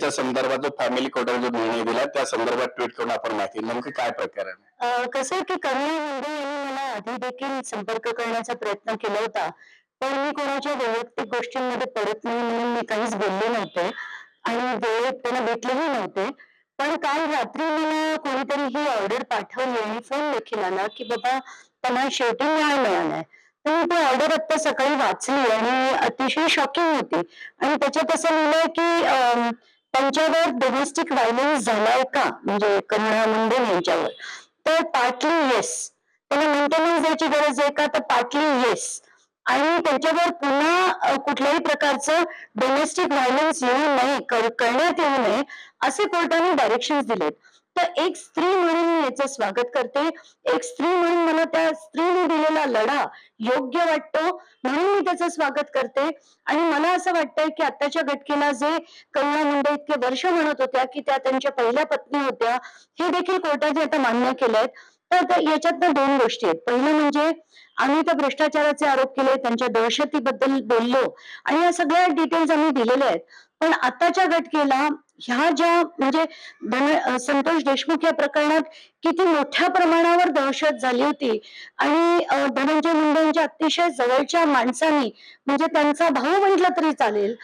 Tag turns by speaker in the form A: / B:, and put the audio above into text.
A: मुंडेच्या संदर्भात जो फॅमिली कोर्टाने जो निर्णय दिला त्या संदर्भात ट्विट करून आपण माहिती नेमकं काय प्रकरण आहे?
B: कसं आहे की करुणा मुंडे यांनी मला आधी देखील संपर्क करण्याचा प्रयत्न केला होता, पण मी कोणाच्या वैयक्तिक गोष्टींमध्ये पडत नाही म्हणून मी काहीच बोलले नव्हते आणि वेळेत त्यांना भेटलेही नव्हते. पण काल रात्री मला कोणीतरी ही ऑर्डर पाठवली आणि फोन देखील आला की बाबा त्यांना शेवटी न्याय मिळालाय. तर मी ती ऑर्डर आता सकाळी वाचली आणि अतिशय शॉकिंग होती आणि त्याच्यात असं लिहिलंय की त्यांच्यावर डोमेस्टिक व्हायलन्स झालाय का, म्हणजे करुणा मुंडे यांच्यावर. तर पार्टली येस. त्याला मेंटेनन्स द्यायची गरज आहे का, तर पार्टली येस. आणि त्यांच्यावर पुन्हा कुठल्याही प्रकारचं डोमेस्टिक व्हायलन्स येऊ नये, करण्यात येऊ नये असे कोर्टाने डायरेक्शन्स दिलेत. तर एक स्त्री म्हणून मी याचं स्वागत करते. एक स्त्री म्हणून मला त्या स्त्रीने दिलेला लढा योग्य वाटतो म्हणून मी त्याचं स्वागत करते. आणि मला असं वाटतंय की आत्ताच्या घटनेला जे करुणा मुंडे इतके वर्ष म्हणत होत्या की त्या त्यांच्या पहिल्या पत्नी होत्या, हे देखील कोर्टाने आता मान्य केलंय. तर याच्यातनं दोन गोष्टी आहेत. पहिलं म्हणजे आम्ही त्या भ्रष्टाचाराचे आरोप केले, त्यांच्या दहशतीबद्दल बोललो आणि या सगळ्या डिटेल्स आम्ही दिलेल्या आहेत. पण आताच्या घटनेला ह्या ज्या म्हणजे संतोष देशमुख या प्रकरणात किती मोठ्या प्रमाणावर दहशत झाली होती आणि धनंजय मुंडे यांच्या अतिशय जवळच्या माणसांनी, म्हणजे त्यांचा भाऊ म्हटलं तरी चालेल,